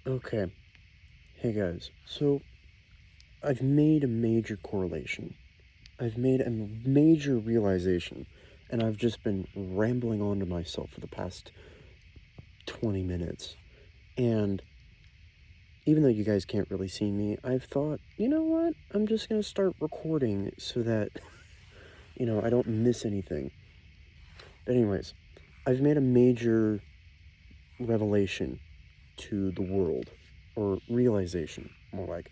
Okay, hey guys. So, I've made a major correlation. I've made a major realization, and I've just been rambling on to myself for the past 20 minutes. And even though you guys can't really see me, I've thought, you know what? I'm just gonna start recording so that, I don't miss anything. But, anyways, I've made a major revelation to the world, or realization, more like.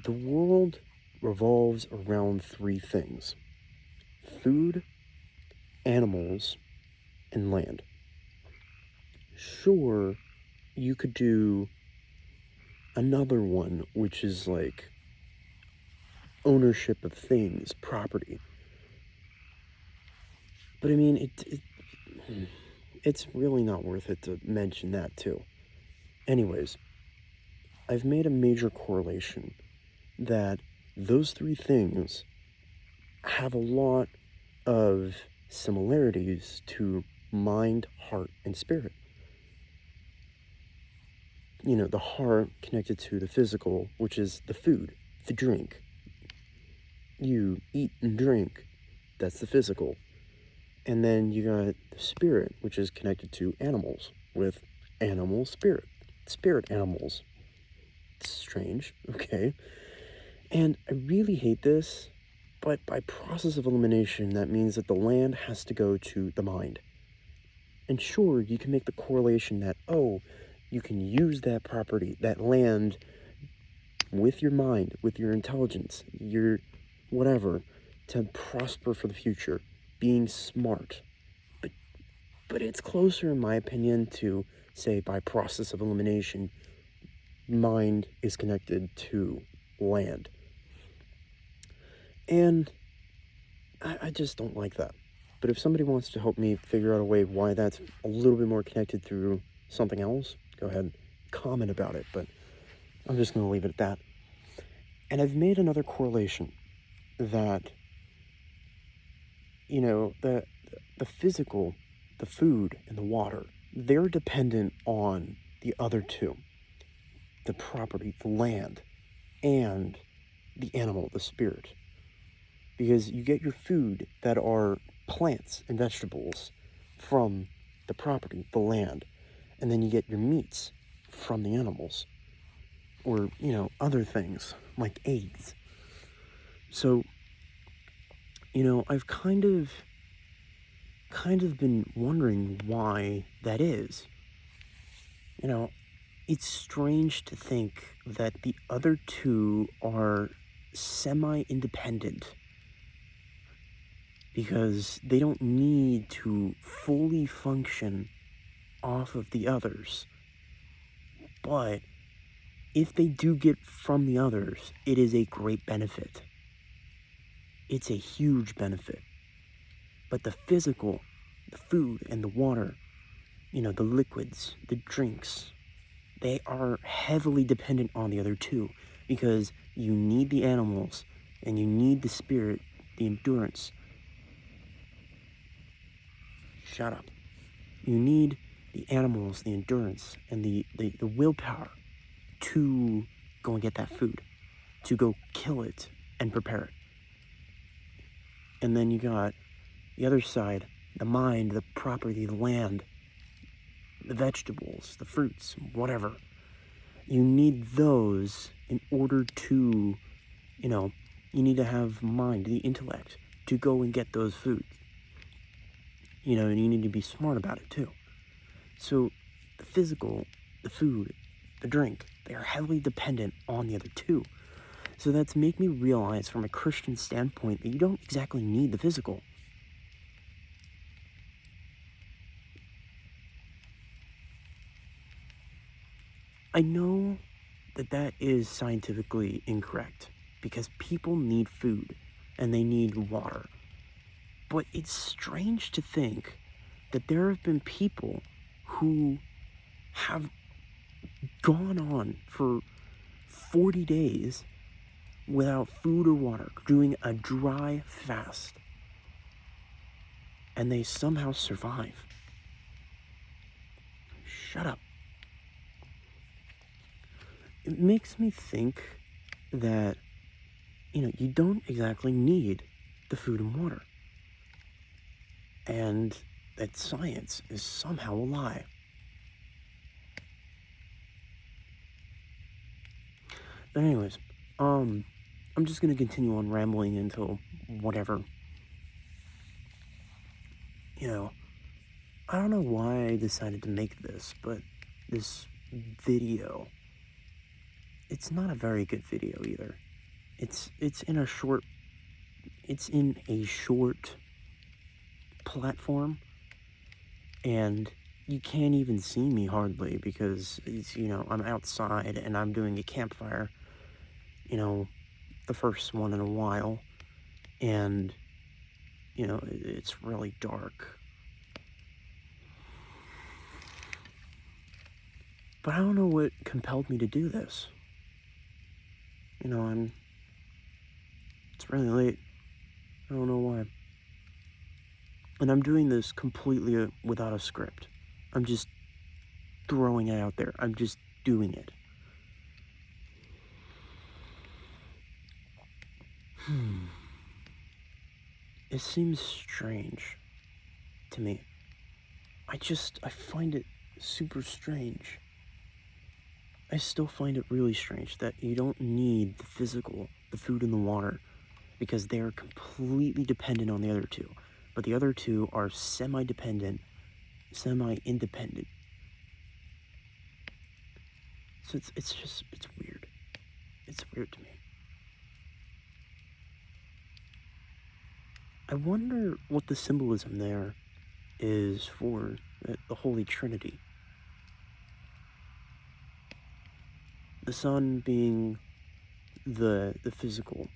The world revolves around three things: food, animals, and land. Sure, you could do another one, which is like ownership of things, property. But I mean, it's really not worth it to mention that too. Anyways, I've made a major correlation that those three things have a lot of similarities to mind, heart, and spirit. The heart connected to the physical, which is the food, the drink. You eat and drink, that's the physical. And then you got the spirit, which is connected to animals, with animal spirit. Spirit animals. It's strange, okay? And I really hate this, but by process of elimination, that means that the land has to go to the mind. And sure, you can make the correlation that, oh, you can use that property, that land, with your mind, with your intelligence, your whatever, to prosper for the future, being smart. But it's closer, in my opinion, to say by process of elimination, mind is connected to land. And I just don't like that. But if somebody wants to help me figure out a way why that's a little bit more connected through something else, go ahead, comment about it. But I'm just going to leave it at that. And I've made another correlation that, the physical, the food, and the water, they're dependent on the other two: the property, the land, and the animal, the spirit. Because you get your food that are plants and vegetables from the property, the land, and then you get your meats from the animals, or, other things like eggs. So, I've kind of been wondering why that is. It's strange to think that the other two are semi-independent, because they don't need to fully function off of the others. But if they do get from the others, it is a great benefit. It's a huge benefit. But the physical, the food and the water, the liquids, the drinks, they are heavily dependent on the other two, because you need the animals and you need the spirit, the endurance. Shut up. You need the animals, the endurance, and the willpower to go and get that food, to go kill it and prepare it. And then you got the other side, the mind, the property, the land, the vegetables, the fruits, whatever. You need those in order to, you need to have mind, the intellect, to go and get those foods. And you need to be smart about it too. So the physical, the food, the drink, they are heavily dependent on the other two. So that's make me realize from a Christian standpoint that you don't exactly need the physical. I know that that is scientifically incorrect, because people need food and they need water. But it's strange to think that there have been people who have gone on for 40 days without food or water, doing a dry fast, and they somehow survive. Shut up. it makes me think that, you don't exactly need the food and water. And that science is somehow a lie. But anyways, I'm just gonna continue on rambling until whatever. I don't know why I decided to make this, but this video, it's not a very good video either. It's in a short platform, and you can't even see me hardly because I'm outside and I'm doing a campfire, the first one in a while, and it's really dark. But I don't know what compelled me to do this. It's really late. I don't know why. And I'm doing this completely without a script. I'm just throwing it out there. I'm just doing it. It seems strange to me. I find it super strange. I still find it really strange that you don't need the physical, the food and the water, because they are completely dependent on the other two. But the other two are semi-dependent, semi-independent. So it's weird. It's weird to me. I wonder what the symbolism there is for the Holy Trinity. The Son being the physical,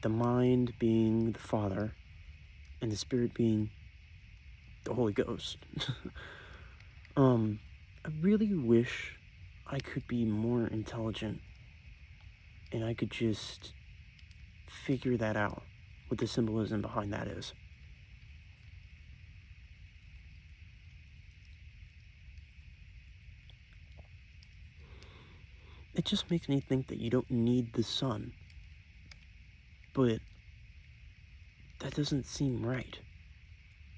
the mind being the Father, and the Spirit being the Holy Ghost. I really wish I could be more intelligent and I could just figure that out, what the symbolism behind that is. It just makes me think that you don't need the Son, but that doesn't seem right.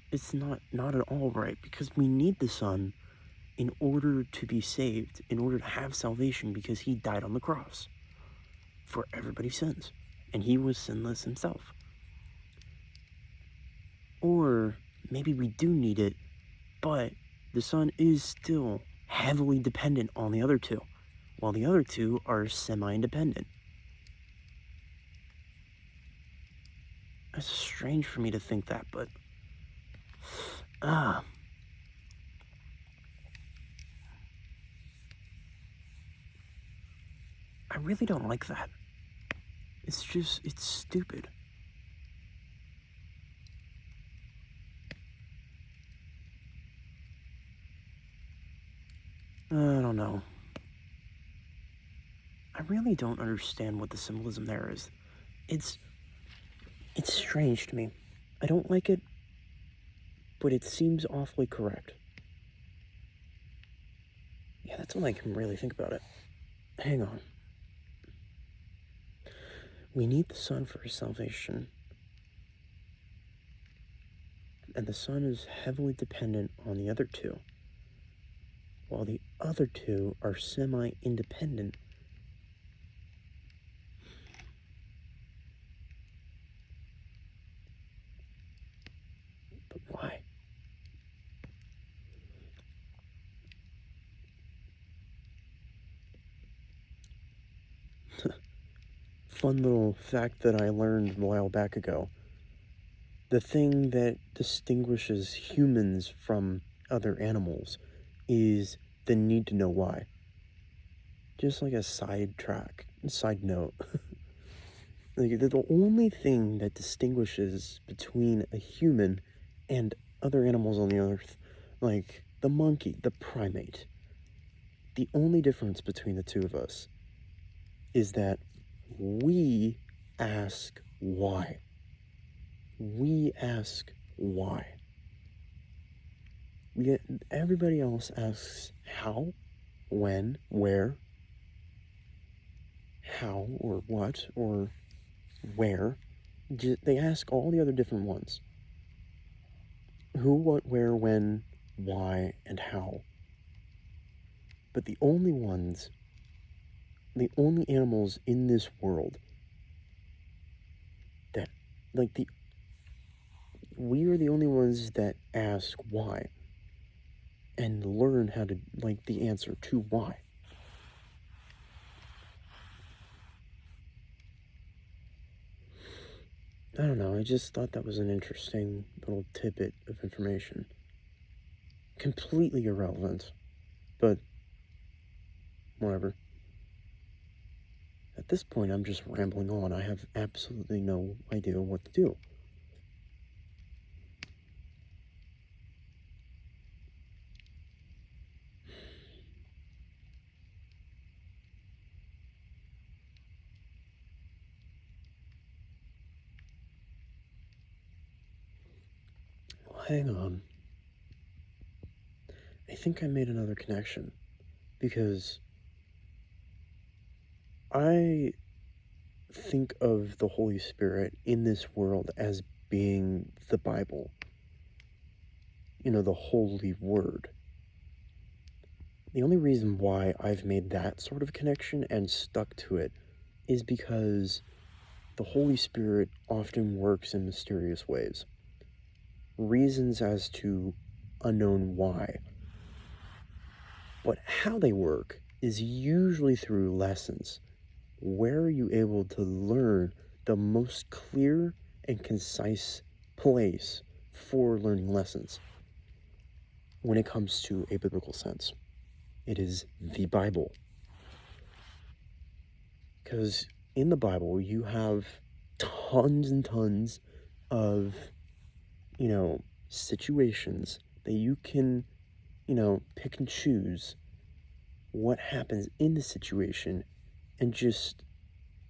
It's not at all right, because we need the Son in order to be saved, in order to have salvation, because he died on the cross for everybody's sins, and he was sinless himself. Or maybe we do need it, but the Son is still heavily dependent on the other two, while the other two are semi-independent. It's strange for me to think that, but I really don't like that. It's stupid. I don't know. I really don't understand what the symbolism there is. It's strange to me. I don't like it, but it seems awfully correct. Yeah, that's all I can really think about it. Hang on. We need the Son for his salvation, and the Son is heavily dependent on the other two, while the other two are semi-independent. But why? Fun little fact that I learned a while back ago. The thing that distinguishes humans from other animals is the need to know why. Just like a side note. Like, the only thing that distinguishes between a human and other animals on the earth, like the monkey, the primate, the only difference between the two of us is that we ask why. We ask why. Everybody else asks how, when, where, how or what or where. They ask all the other different ones. Who, what, where, when, why, and how. But the only animals in this world that, like, we are the only ones that ask why and learn how to, like, the answer to why. I don't know, I just thought that was an interesting little tidbit of information. Completely irrelevant, but whatever. At this point, I'm just rambling on. I have absolutely no idea what to do. Well, hang on. I think I made another connection because I think of the Holy Spirit in this world as being the Bible, the Holy Word. The only reason why I've made that sort of connection and stuck to it is because the Holy Spirit often works in mysterious ways. Reasons as to unknown why. But how they work is usually through lessons. Where are you able to learn the most clear and concise place for learning lessons when it comes to a biblical sense? It is the Bible. Because in the Bible, you have tons and tons of, situations that you can, pick and choose what happens in the situation and just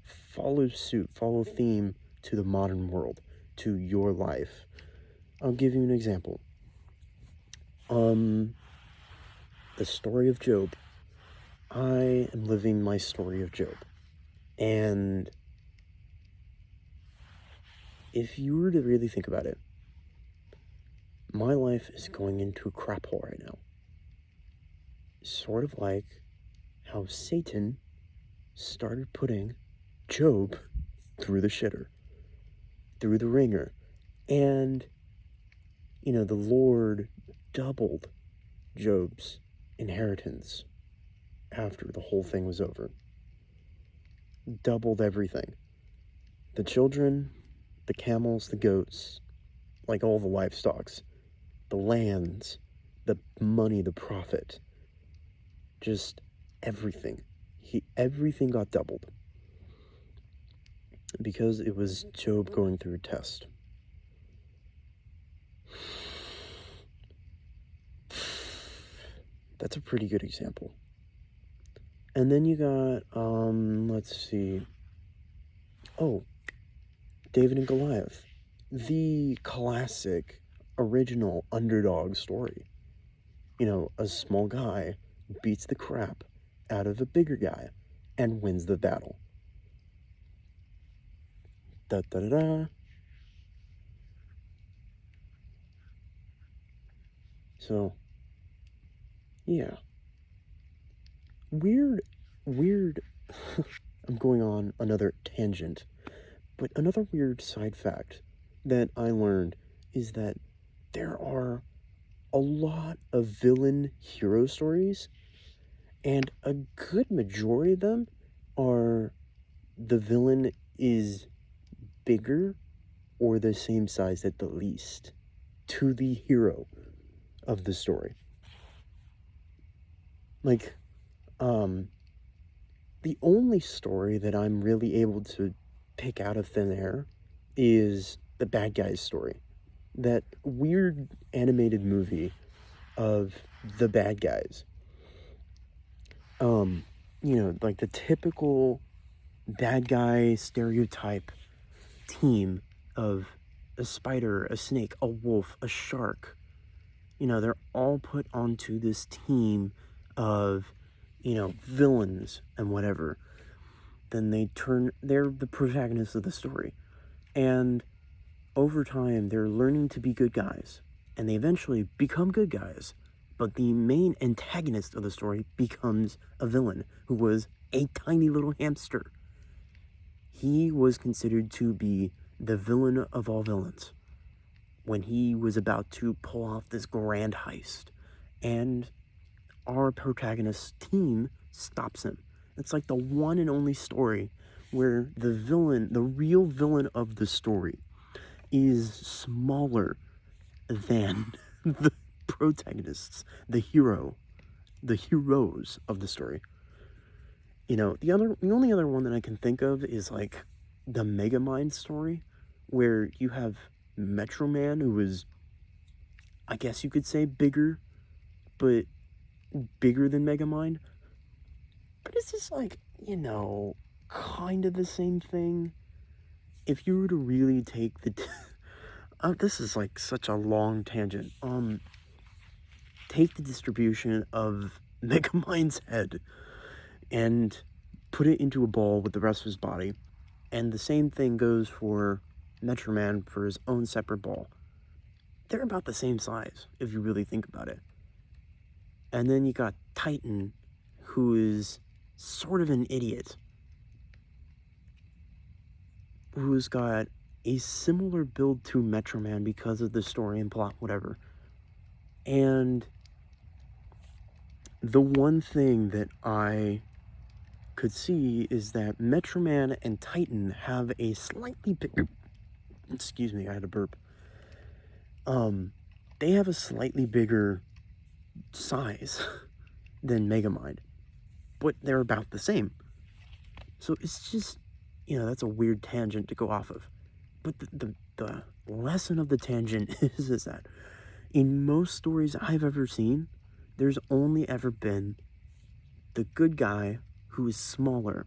follow suit, follow theme to the modern world, to your life. I'll give you an example. The story of Job. I am living my story of Job. And if you were to really think about it, my life is going into a crap hole right now. Sort of like how Satan started putting Job through the shitter, through the ringer. And, the Lord doubled Job's inheritance after the whole thing was over. Doubled everything. The children, the camels, the goats, like all the livestocks, the lands, the money, the profit, just everything. Everything got doubled because it was Job going through a test. That's a pretty good example. And then you got, let's see. Oh, David and Goliath. The classic, original underdog story. A small guy beats the crap out of a bigger guy and wins the battle. Da da da da. So, yeah. Weird. I'm going on another tangent. But another weird side fact that I learned is that there are a lot of villain hero stories, and a good majority of them are the villain is bigger or the same size at the least to the hero of the story. Like, the only story that I'm really able to pick out of thin air is the bad guy's story. That weird animated movie of the bad guys. Like the typical bad guy stereotype team of a spider, a snake, a wolf, a shark. They're all put onto this team of, villains and whatever. then they're the protagonists of the story. And over time, they're learning to be good guys, and they eventually become good guys. But the main antagonist of the story becomes a villain who was a tiny little hamster. He was considered to be the villain of all villains when he was about to pull off this grand heist. And our protagonist's team stops him. It's like the one and only story where the villain, the real villain of the story, is smaller than the protagonists, the heroes of the story. You know, the only other one that I can think of is like the Megamind story, where you have Metro Man, who is, I guess you could say, bigger, but bigger than Megamind. But it's just like, you know, kind of the same thing. If you were to really take the this is like such a long tangent. Take the distribution of Megamind's head and put it into a ball with the rest of his body, and the same thing goes for Metro Man for his own separate ball. They're about the same size, if you really think about it. And then you got Titan, who is sort of an idiot, who's got a similar build to Metro Man because of the story and plot, whatever. And the one thing that I could see is that Metro Man and Titan have a slightly bigger... Excuse me, I had a burp. They have a slightly bigger size than Megamind, but they're about the same. So it's just, you know, that's a weird tangent to go off of. But the lesson of the tangent is that in most stories I've ever seen, there's only ever been the good guy who is smaller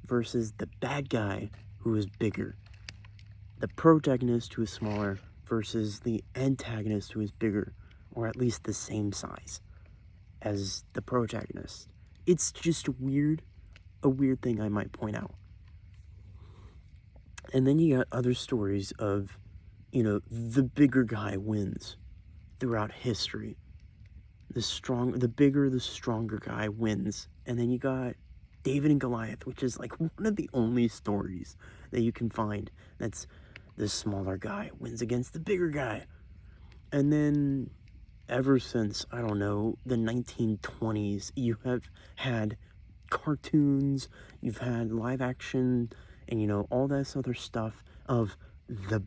versus the bad guy who is bigger. The protagonist who is smaller versus the antagonist who is bigger, or at least the same size as the protagonist. It's just weird, a weird thing I might point out. And then you got other stories of, you know, the bigger guy wins throughout history. The bigger, the stronger guy wins. And then you got David and Goliath, which is like one of the only stories that you can find that's the smaller guy wins against the bigger guy. And then ever since, I don't know, the 1920s, you have had cartoons, you've had live action, and, you know, all this other stuff of the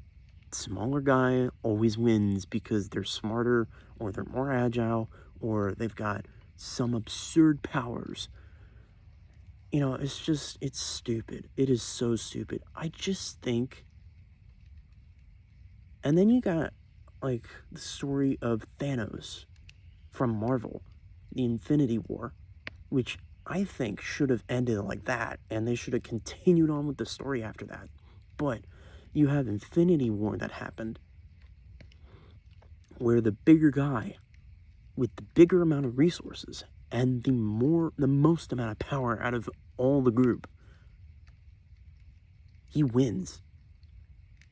smaller guy always wins because they're smarter, or they're more agile, or they've got some absurd powers. You know, it's stupid. It is so stupid. I just think... And then you got, like, the story of Thanos from Marvel, the Infinity War, which I think should have ended like that, and they should have continued on with the story after that. But you have Infinity War that happened, where the bigger guy, with the bigger amount of resources, and the most amount of power out of all the group, he wins.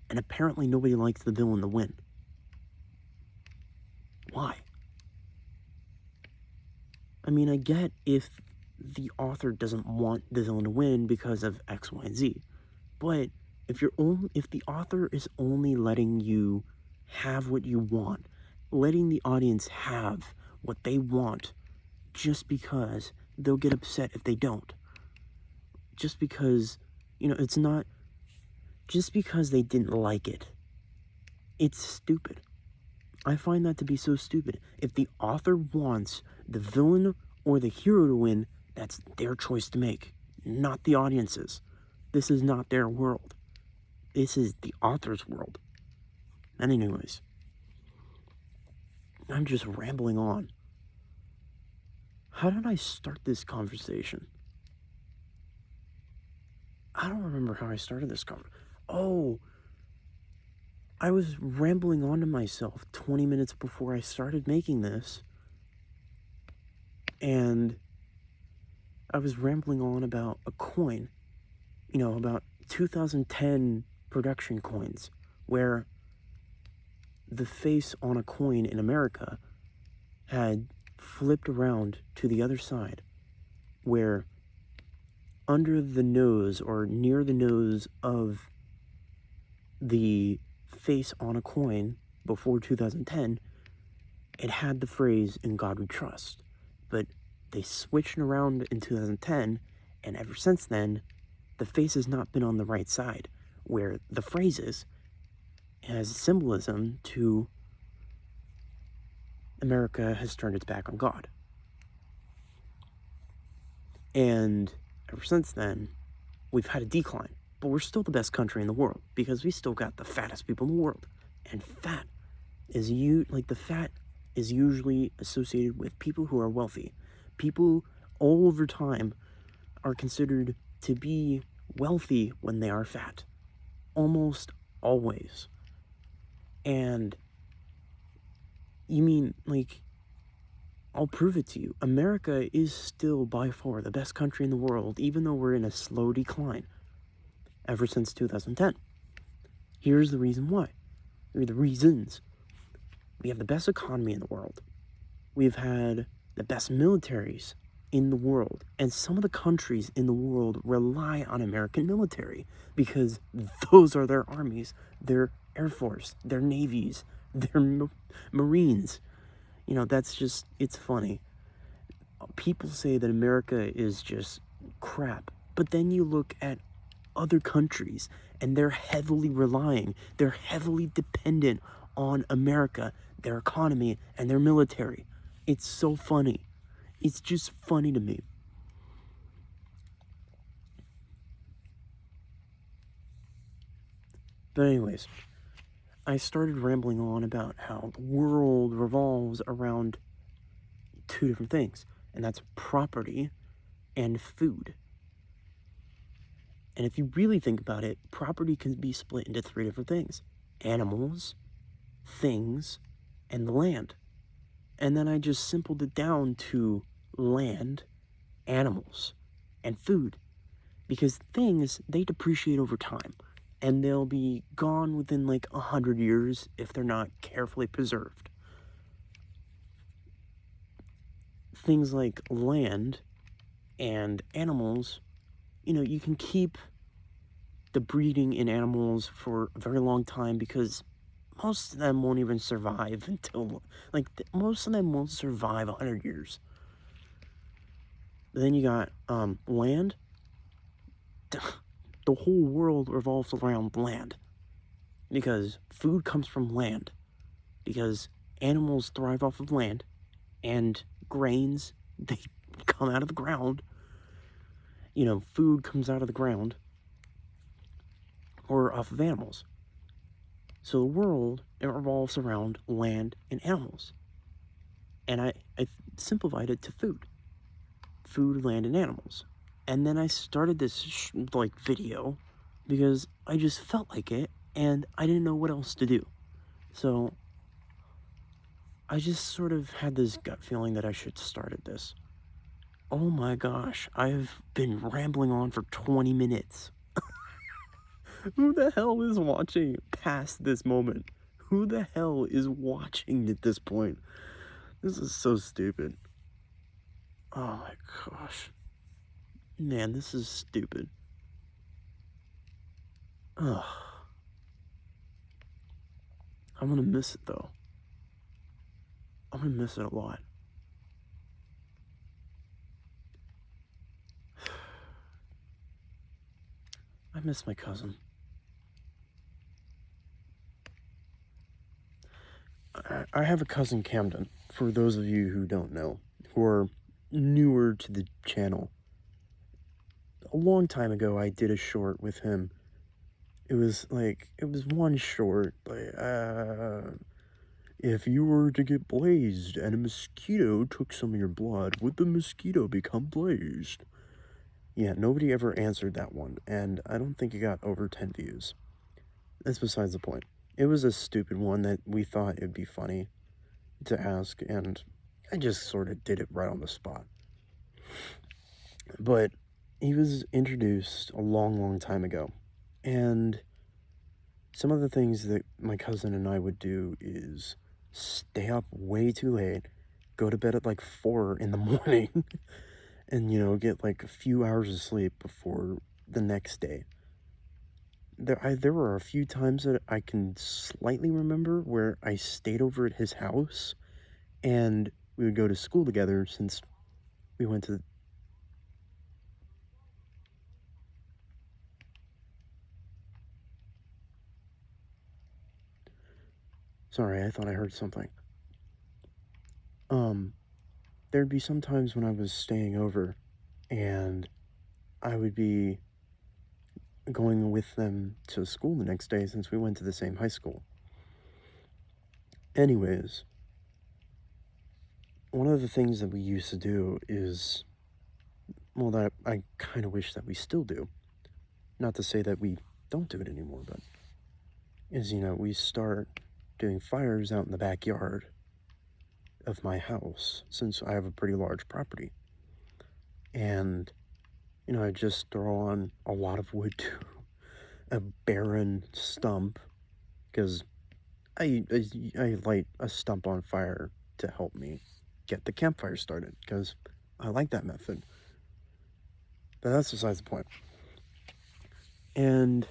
And apparently nobody likes the villain to win. Why? I mean, I get if the author doesn't want the villain to win because of X, Y, and Z. But if the author is only letting you have what you want, letting the audience have what they want, just because they'll get upset if they don't. Just because, you know, it's not... Just because they didn't like it. It's stupid. I find that to be so stupid. If the author wants the villain or the hero to win, that's their choice to make, not the audience's. This is not their world. This is the author's world. And anyways, I'm just rambling on. How did I start this conversation? I don't remember how I started this conversation. Oh, I was rambling on to myself 20 minutes before I started making this. And I was rambling on about a coin about 2010 production coins, where the face on a coin in America had flipped around to the other side, where under the nose or near the nose of the face on a coin before 2010, it had the phrase "In God We Trust." But they switched around in 2010, and ever since then, the face has not been on the right side, where the phrase is, has symbolism to America has turned its back on God. And ever since then, we've had a decline. But we're still the best country in the world because we still got the fattest people in the world. And fat is the fat is usually associated with people who are wealthy. People all over time are considered to be wealthy when they are fat. Almost always. And you mean, I'll prove it to you. America is still by far the best country in the world, even though we're in a slow decline ever since 2010. Here's the reason why. Here are the reasons. We have the best economy in the world. We've had the best militaries in the world. And some of the countries in the world rely on American military because those are their armies, their Air Force, their navies, their Marines. That's just, it's funny. People say that America is just crap. But then you look at other countries and they're heavily dependent on America, their economy, and their military. It's so funny. It's just funny to me. But anyways, I started rambling on about how the world revolves around two different things, and that's property and food. And if you really think about it, property can be split into three different things: animals, things, and the land. And then I just simpled it down to land, animals, and food. Because things, they depreciate over time. And they'll be gone within 100 years if they're not carefully preserved. Things like land and animals, you can keep the breeding in animals for a very long time because most of them won't even survive until, most of them won't survive 100 years. But then you got land. The whole world revolves around land because food comes from land, because animals thrive off of land, and grains, they come out of the ground. Food comes out of the ground or off of animals. So the world, it revolves around land and animals. And I simplified it to food, land, and animals. And then I started this video because I just felt like it and I didn't know what else to do. So I just sort of had this gut feeling that I should start at this. Oh my gosh, I've been rambling on for 20 minutes. Who the hell is watching past this moment? Who the hell is watching at this point? This is so stupid. Oh my gosh. Man, this is stupid. Ugh. I'm gonna miss it though. I'm gonna miss it a lot. I miss my cousin. I have a cousin, Camden, for those of you who don't know, who are newer to the channel. A long time ago, I did a short with him. It was one short, if you were to get blazed and a mosquito took some of your blood, would the mosquito become blazed? Yeah, nobody ever answered that one, and I don't think it got over 10 views. That's besides the point. It was a stupid one that we thought it'd be funny to ask, and I just sort of did it right on the spot. But he was introduced a long, long time ago. And some of the things that my cousin and I would do is stay up way too late, go to bed at like 4 in the morning, and, get like a few hours of sleep before the next day. There were a few times that I can slightly remember where I stayed over at his house and we would go to school together since we went to. Sorry, I thought I heard something. Um, there'd be some times when I was staying over and I would be going with them to school the next day since we went to the same high school. Anyways, one of the things that we used to do is, well, that I kind of wish that we still do. Not to say that we don't do it anymore, but is, we start doing fires out in the backyard of my house since I have a pretty large property. And, I just throw on a lot of wood to a barren stump because I light a stump on fire to help me get the campfire started because I like that method. But that's besides the point. And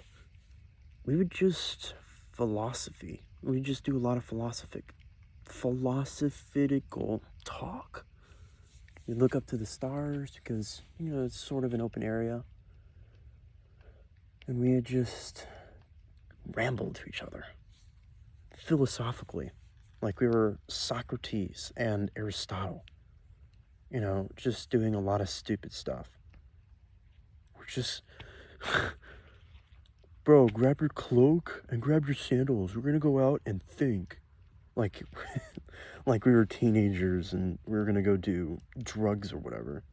we would just We would just do a lot of philosophical talk. We'd look up to the stars because, it's sort of an open area. And we would just ramble to each other philosophically, like we were Socrates and Aristotle, just doing a lot of stupid stuff. We're just, bro, grab your cloak and grab your sandals. We're gonna go out and think. Like, like we were teenagers and we were gonna go do drugs or whatever.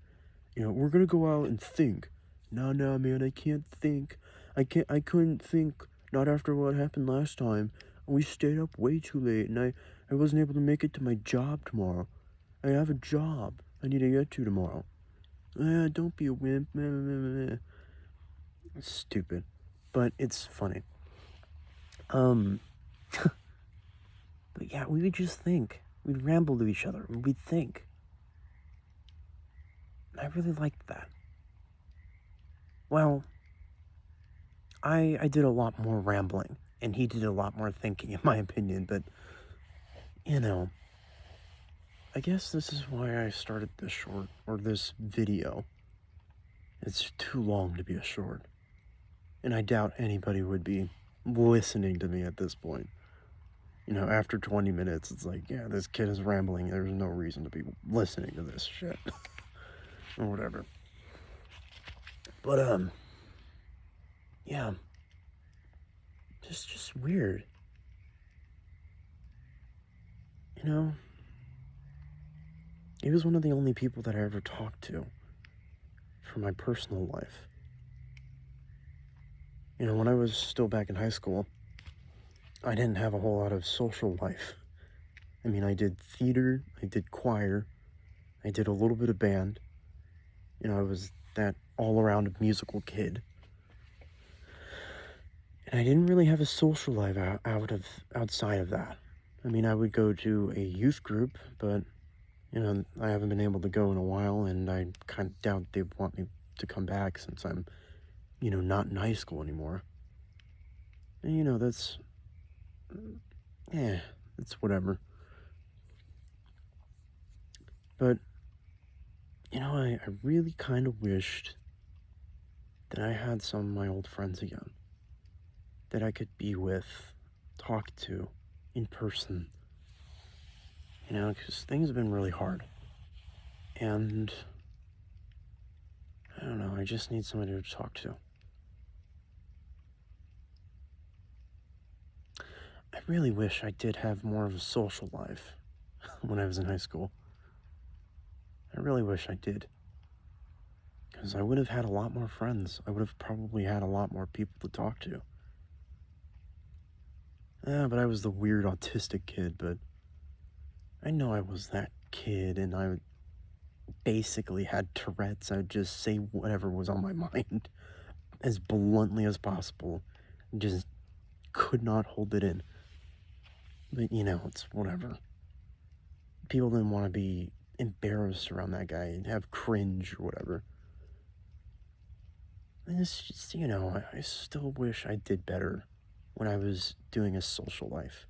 We're gonna go out and think. No, man, I can't think. I couldn't think. Not after what happened last time. We stayed up way too late and I wasn't able to make it to my job tomorrow. I have a job I need to get to tomorrow. Don't be a wimp. It's stupid, but it's funny. But yeah, we would just think. We'd ramble to each other. We'd think. I really liked that. Well, I did a lot more rambling, and he did a lot more thinking, in my opinion, but, I guess this is why I started this short, or this video. It's too long to be a short, and I doubt anybody would be listening to me at this point. After 20 minutes, it's like, yeah, this kid is rambling, there's no reason to be listening to this shit. Or whatever. But, yeah. Just weird. He was one of the only people that I ever talked to for my personal life. When I was still back in high school, I didn't have a whole lot of social life. I mean, I did theater, I did choir, I did a little bit of band. I was that all-around musical kid. And I didn't really have a social life outside of that. I mean, I would go to a youth group, but, I haven't been able to go in a while, and I kind of doubt they want me to come back since I'm, not in high school anymore. And, that's, it's whatever. But, I really kind of wished that I had some of my old friends again that I could be with, talk to, in person. Because things have been really hard. And, I don't know, I just need somebody to talk to. I really wish I did have more of a social life when I was in high school. I really wish I did. Because I would have had a lot more friends. I would have probably had a lot more people to talk to. Yeah, but I was the weird autistic kid, but I know I was that kid, and basically had Tourette's. I'd just say whatever was on my mind as bluntly as possible. Just could not hold it in. But, you know, it's whatever. People didn't want to be embarrassed around that guy and have cringe or whatever. And it's just, you know, I still wish I did better when I was doing a social life.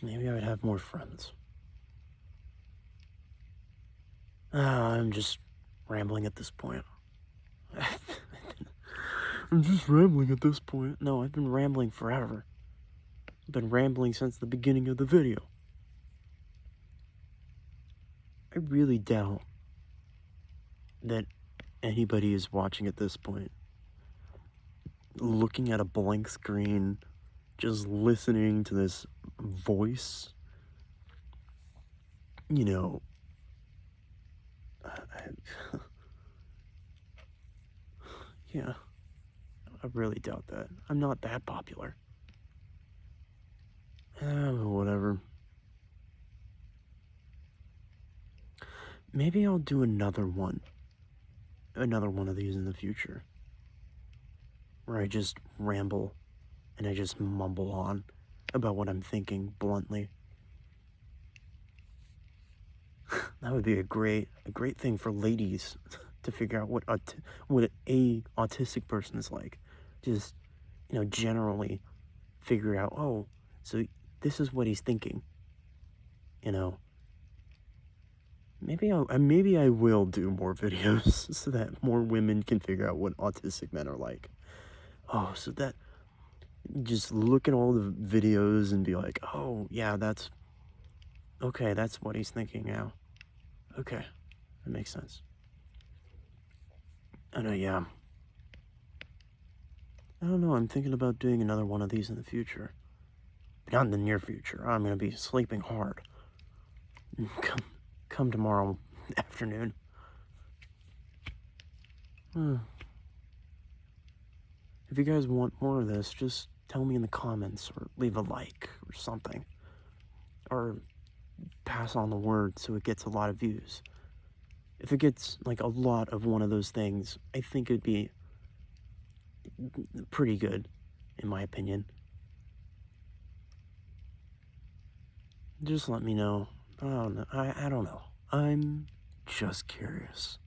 Maybe I would have more friends. I'm just rambling at this point. I'm just rambling at this point. No, I've been rambling forever. I've been rambling since the beginning of the video. I really doubt that anybody is watching at this point, looking at a blank screen, just listening to this voice. You know, yeah, I really doubt that. I'm not that popular. Whatever. Maybe I'll do another one of these in the future, where I just ramble and I just mumble on about what I'm thinking bluntly. That would be a great thing for ladies to figure out what a autistic person is like. Just, you know, generally figure out, oh, so this is what he's thinking. You know, maybe I will do more videos so that more women can figure out what autistic men are like. Oh, so that just look at all the videos and be like, oh yeah, that's what he's thinking now. Okay, that makes sense. I know, yeah. I don't know, I'm thinking about doing another one of these in the future. But not in the near future. I'm gonna be sleeping hard. Come tomorrow afternoon. If you guys want more of this, just tell me in the comments or leave a like or something. Or pass on the word so it gets a lot of views. If it gets like a lot of one of those things, I think it'd be pretty good, in my opinion. Just let me know. I don't know. I'm just curious.